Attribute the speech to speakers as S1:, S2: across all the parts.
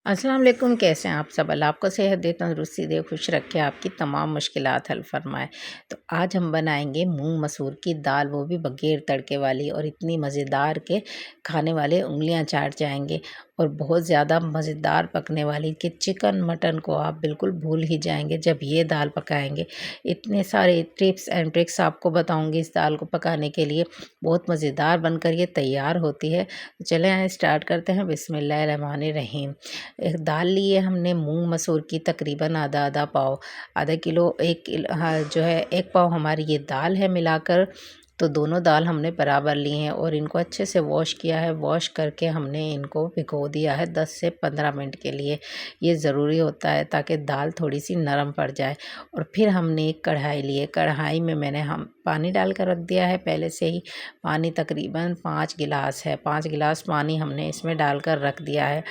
S1: अस्सलाम वालेकुम, कैसे हैं आप सब? अल्लाह आपको सेहत दे, तंदुरुस्ती दे, खुश रखे, आपकी तमाम मुश्किलात हल फरमाए। तो आज हम बनाएंगे मूंग मसूर की दाल, वो भी बगैर तड़के वाली, और इतनी मज़ेदार के खाने वाले उंगलियां चाट जाएंगे, और बहुत ज़्यादा मज़ेदार पकने वाली कि चिकन मटन को आप बिल्कुल भूल ही जाएंगे जब ये दाल पकाएंगे। इतने सारे टिप्स एंड ट्रिक्स आपको बताऊंगी इस दाल को पकाने के लिए, बहुत मज़ेदार बनकर ये तैयार होती है। तो चलें आए स्टार्ट करते हैं। बिस्मिल्लाहिर्रहमानिर्रहीम। एक दाल ली है हमने मूंग मसूर की, तकरीबन आधा आधा पाव, आधा किलो, 1 किलो, हाँ जो है 1 पाव हमारी ये दाल है मिलाकर। तो दोनों दाल हमने बराबर ली हैं और इनको अच्छे से वॉश किया है। वॉश करके हमने इनको भिगो दिया है 10 से 15 मिनट के लिए। ये ज़रूरी होता है ताकि दाल थोड़ी सी नरम पड़ जाए। और फिर हमने एक कढ़ाई ली है, कढ़ाई में मैंने हम पानी डालकर रख दिया है पहले से ही। पानी तकरीबन 5 गिलास है, 5 गिलास पानी हमने इसमें डालकर रख दिया है।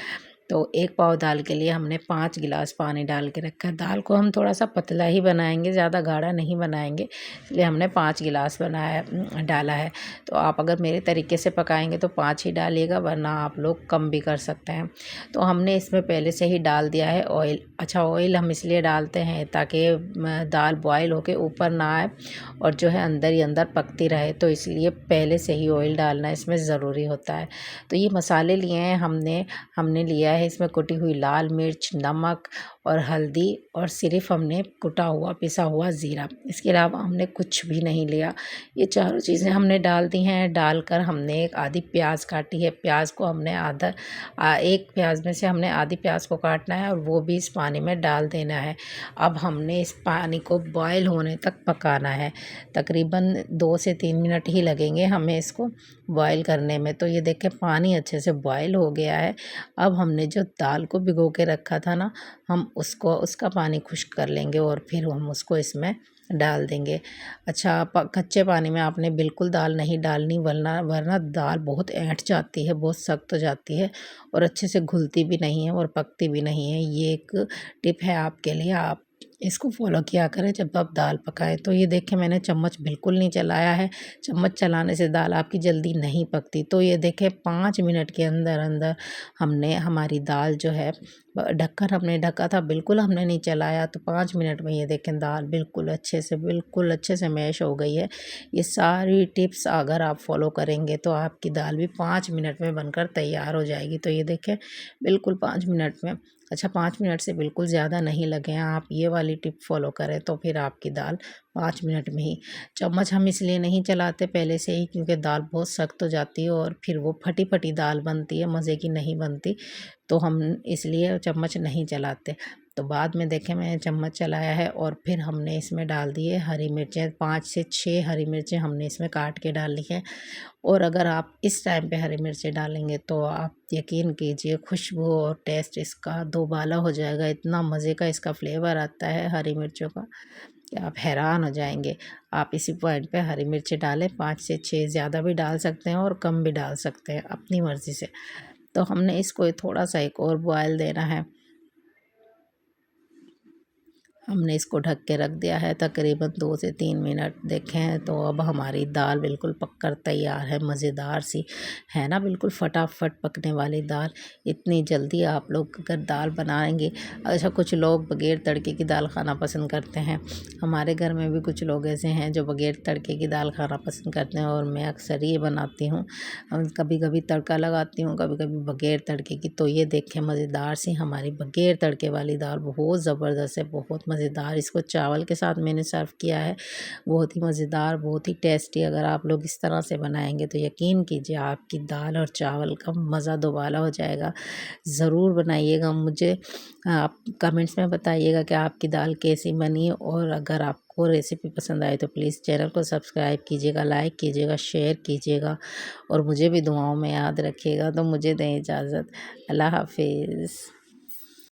S1: तो 1 पाव दाल के लिए हमने 5 गिलास पानी डाल के रखा है। दाल को हम थोड़ा सा पतला ही बनाएंगे, ज़्यादा गाढ़ा नहीं बनाएंगे, इसलिए हमने 5 गिलास डाला है। तो आप अगर मेरे तरीके से पकाएंगे तो 5 ही डालिएगा, वरना आप लोग कम भी कर सकते हैं। तो हमने इसमें पहले से ही डाल दिया है ऑयल। अच्छा, ऑयल हम इसलिए डालते हैं ताकि दाल बॉयल होके ऊपर ना आए और जो है अंदर ही अंदर पकती रहे, तो इसलिए पहले से ही ऑयल डालना इसमें ज़रूरी होता है। तो ये मसाले लिए हैं हमने हमने लिया है इसमें कुटी हुई लाल मिर्च, नमक और हल्दी, और सिर्फ हमने कुटा हुआ पिसा हुआ ज़ीरा। इसके अलावा हमने कुछ भी नहीं लिया। ये चारों चीज़ें हमने डाल दी हैं। डालकर हमने एक आधी प्याज काटी है। प्याज को हमने एक प्याज में से हमने आधी प्याज को काटना है और वो भी इस पानी में डाल देना है। अब हमने इस पानी को बॉयल होने तक पकाना है। तकरीबन 2 से 3 मिनट ही लगेंगे हमें इसको बॉयल करने में। तो ये देखें, पानी अच्छे से बॉयल हो गया है। अब हमने जो दाल को भिगो के रखा था ना, हम उसका पानी खुश्क कर लेंगे और फिर हम उसको इसमें डाल देंगे। अच्छा, कच्चे पानी में आपने बिल्कुल दाल नहीं डालनी, वरना वरना दाल बहुत ऐंठ जाती है, बहुत सख्त हो जाती है और अच्छे से घुलती भी नहीं है और पकती भी नहीं है। ये एक टिप है आपके लिए, आप इसको फॉलो किया करें जब आप दाल पकाएं। तो ये देखें, मैंने चम्मच बिल्कुल नहीं चलाया है। चम्मच चलाने से दाल आपकी जल्दी नहीं पकती। तो ये देखें, 5 मिनट के अंदर अंदर हमने हमारी दाल जो है, ढक्कन हमने ढका था, बिल्कुल हमने नहीं चलाया। तो 5 मिनट में ये देखें दाल बिल्कुल अच्छे से मैश हो गई है। ये सारी टिप्स अगर आप फॉलो करेंगे तो आपकी दाल भी 5 मिनट में बनकर तैयार हो जाएगी। तो ये देखें, बिल्कुल 5 मिनट में। अच्छा, 5 मिनट से बिल्कुल ज़्यादा नहीं लगे हैं। आप ये वाली टिप फॉलो करें तो फिर आपकी दाल 5 मिनट में ही। चम्मच हम इसलिए नहीं चलाते पहले से ही, क्योंकि दाल बहुत सख्त हो जाती है और फिर वो फटी फटी दाल बनती है, मज़े की नहीं बनती। तो हम इसलिए चम्मच नहीं चलाते। तो बाद में देखें, मैंने चम्मच चलाया है और फिर हमने इसमें डाल दिए हरी मिर्चें। 5 से 6 हरी मिर्चें हमने इसमें काट के डाली हैं। और अगर आप इस टाइम पे हरी मिर्चें डालेंगे तो आप यकीन कीजिए, खुशबू और टेस्ट इसका दोबाला हो जाएगा। इतना मज़े का इसका फ्लेवर आता है हरी मिर्चों का कि आप हैरान हो जाएंगे। आप इसी पॉइंट पे हरी मिर्ची डालें, 5 से 6, ज़्यादा भी डाल सकते हैं और कम भी डाल सकते हैं अपनी मर्ज़ी से। तो हमने इसको थोड़ा सा एक और बॉयल देना है। हमने इसको ढक के रख दिया है तकरीबन 2 से 3 मिनट। देखें तो अब हमारी दाल बिल्कुल पककर तैयार है, मज़ेदार सी है ना, बिल्कुल फटाफट पकने वाली दाल। इतनी जल्दी आप लोग अगर दाल बनाएंगे। अच्छा, कुछ लोग बगैर तड़के की दाल खाना पसंद करते हैं। हमारे घर में भी कुछ लोग ऐसे हैं जो बगैर तड़के की दाल खाना पसंद करते हैं, और मैं अक्सर ये बनाती हूँ। कभी कभी तड़का लगाती हूँ, कभी कभी बगैर तड़के की। तो ये देखें, मज़ेदार सी हमारी बगैर तड़के वाली दाल बहुत ज़बरदस्त है, बहुत मज़ेदार। इसको चावल के साथ मैंने सर्व किया है, बहुत ही मज़ेदार, बहुत ही टेस्टी। अगर आप लोग इस तरह से बनाएंगे तो यकीन कीजिए आपकी दाल और चावल का मज़ा दोबाला हो जाएगा। ज़रूर बनाइएगा, मुझे आप कमेंट्स में बताइएगा कि आपकी दाल कैसी बनी। और अगर आपको रेसिपी पसंद आए तो प्लीज़ चैनल को सब्सक्राइब कीजिएगा, लाइक कीजिएगा, शेयर कीजिएगा, और मुझे भी दुआओं में याद रखिएगा। तो मुझे दें इजाज़त। अल्लाह हाफिज़।